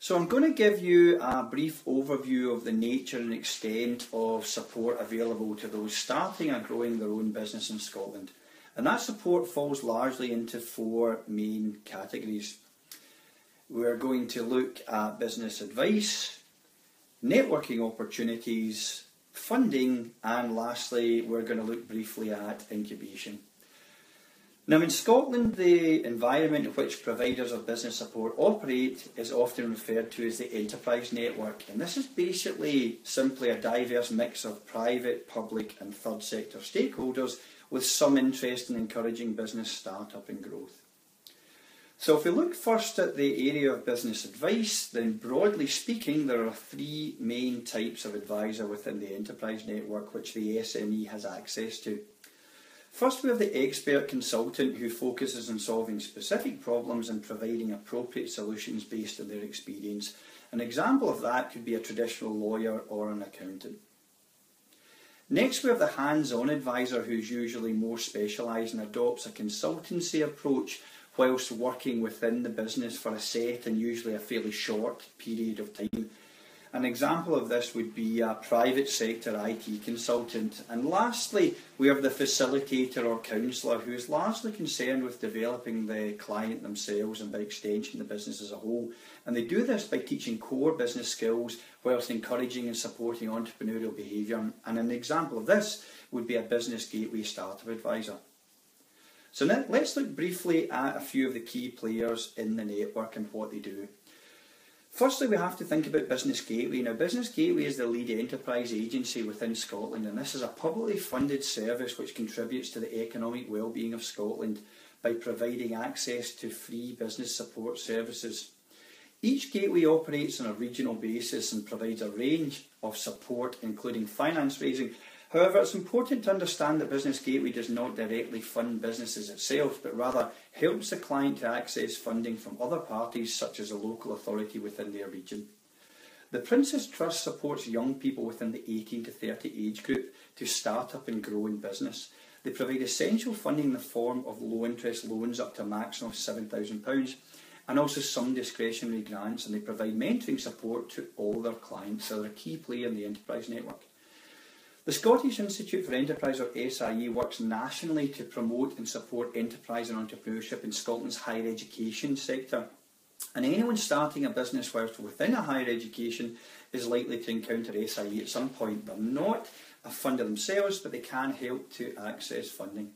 So I'm going to give you a brief overview of the nature and extent of support available to those starting and growing their own business in Scotland. And that support falls largely into four main categories. We're going to look at business advice, networking opportunities, funding, and lastly we're going to look briefly at incubation. Now in Scotland, the environment in which providers of business support operate is often referred to as the enterprise network, and this is basically simply a diverse mix of private, public and third sector stakeholders with some interest in encouraging business startup and growth. So if we look first at the area of business advice, then broadly speaking there are three main types of advisor within the enterprise network which the SME has access to. First, we have the expert consultant who focuses on solving specific problems and providing appropriate solutions based on their experience. An example of that could be a traditional lawyer or an accountant. Next, we have the hands-on advisor who's usually more specialised and adopts a consultancy approach whilst working within the business for a set and usually a fairly short period of time. An example of this would be a private sector IT consultant. And lastly, we have the facilitator or counsellor who is largely concerned with developing the client themselves and by extension the business as a whole. And they do this by teaching core business skills whilst encouraging and supporting entrepreneurial behaviour. And an example of this would be a business gateway startup advisor. So now let's look briefly at a few of the key players in the network and what they do. Firstly, we have to think about Business Gateway. Now, Business Gateway is the lead enterprise agency within Scotland, and this is a publicly funded service which contributes to the economic well-being of Scotland by providing access to free business support services. Each gateway operates on a regional basis and provides a range of support, including finance raising. However, it's important to understand that Business Gateway does not directly fund businesses itself, but rather helps the client to access funding from other parties such as a local authority within their region. The Prince's Trust supports young people within the 18 to 30 age group to start up and grow in business. They provide essential funding in the form of low interest loans up to a maximum of £7,000 and also some discretionary grants, and they provide mentoring support to all their clients, so they're a key player in the enterprise network. The Scottish Institute for Enterprise, or SIE, works nationally to promote and support enterprise and entrepreneurship in Scotland's higher education sector. And anyone starting a business whilst within a higher education is likely to encounter SIE at some point. They're not a funder themselves, but they can help to access funding.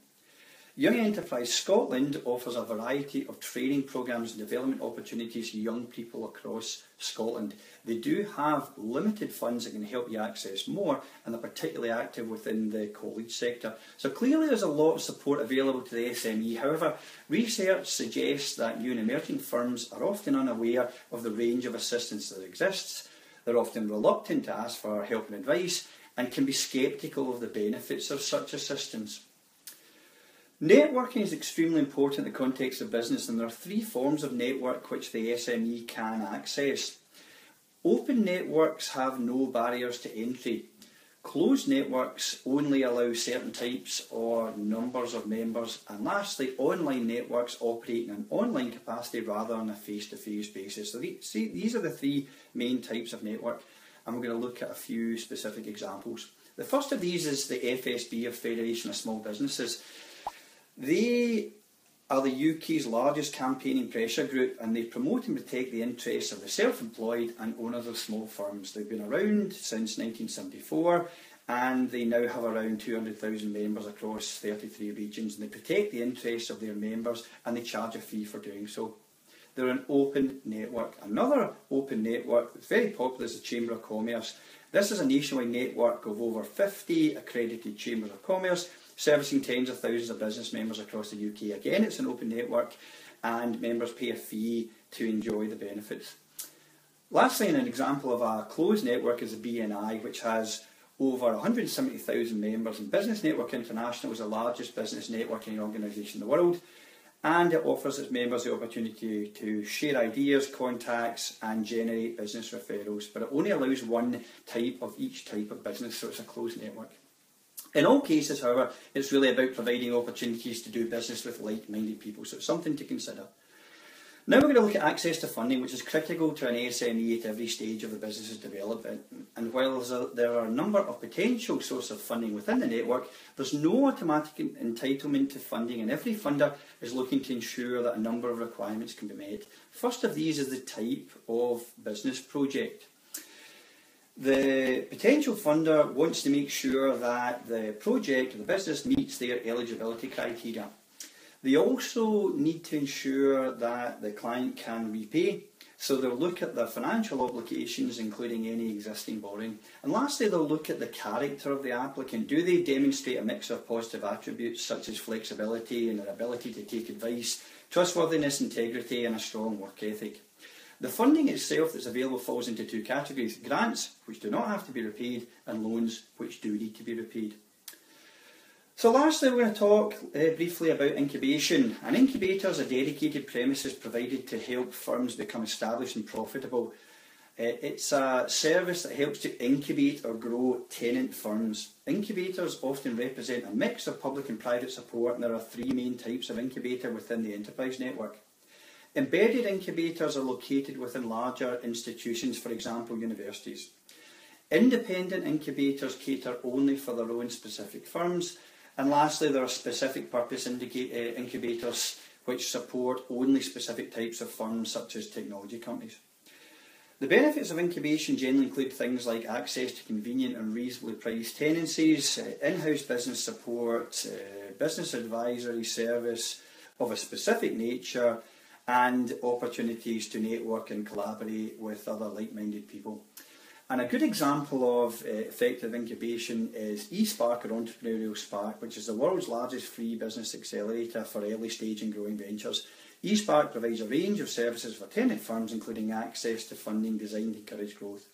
Young Enterprise Scotland offers a variety of training programmes and development opportunities to young people across Scotland. They do have limited funds that can help you access more, and they're particularly active within the college sector. So clearly there's a lot of support available to the SME. However, research suggests that new and emerging firms are often unaware of the range of assistance that exists. They're often reluctant to ask for help and advice and can be sceptical of the benefits of such assistance. Networking is extremely important in the context of business, and there are three forms of network which the SME can access. Open networks have no barriers to entry. Closed networks only allow certain types or numbers of members. And lastly, online networks operate in an online capacity rather than a face-to-face basis. So these are the three main types of network, and we're going to look at a few specific examples. The first of these is the FSB, or Federation of Small Businesses. They are the UK's largest campaigning pressure group, and they promote and protect the interests of the self-employed and owners of small firms. They've been around since 1974, and they now have around 200,000 members across 33 regions, and they protect the interests of their members and they charge a fee for doing so. They're an open network. Another open network that's very popular is the Chamber of Commerce. This is a nationwide network of over 50 accredited Chambers of Commerce, servicing tens of thousands of business members across the UK. Again, it's an open network and members pay a fee to enjoy the benefits. Lastly, an example of a closed network is the BNI, which has over 170,000 members, and Business Network International is the largest business networking organisation in the world, and it offers its members the opportunity to share ideas, contacts and generate business referrals, but it only allows one type of each type of business, so it's a closed network. In all cases, however, it's really about providing opportunities to do business with like-minded people, so it's something to consider. Now we're going to look at access to funding, which is critical to an SME at every stage of the business's development. And while there are a number of potential sources of funding within the network, there's no automatic entitlement to funding, and every funder is looking to ensure that a number of requirements can be met. First of these is the type of business project. The potential funder wants to make sure that the project or the business meets their eligibility criteria. They also need to ensure that the client can repay, so they'll look at their financial obligations, including any existing borrowing. And lastly, they'll look at the character of the applicant. Do they demonstrate a mix of positive attributes such as flexibility and their ability to take advice, trustworthiness, integrity, and a strong work ethic? The funding itself that's available falls into two categories: grants, which do not have to be repaid, and loans, which do need to be repaid. So lastly, we're going to talk briefly about incubation. An incubator is a dedicated premises provided to help firms become established and profitable. It's a service that helps to incubate or grow tenant firms. Incubators often represent a mix of public and private support, and there are three main types of incubator within the enterprise network. Embedded incubators are located within larger institutions, for example universities. Independent incubators cater only for their own specific firms. And lastly, there are specific purpose incubators which support only specific types of firms such as technology companies. The benefits of incubation generally include things like access to convenient and reasonably priced tenancies, in-house business support, business advisory service of a specific nature, and opportunities to network and collaborate with other like-minded people. And a good example of effective incubation is eSpark, or Entrepreneurial Spark, which is the world's largest free business accelerator for early stage and growing ventures. eSpark provides a range of services for tenant firms, including access to funding designed to encourage growth.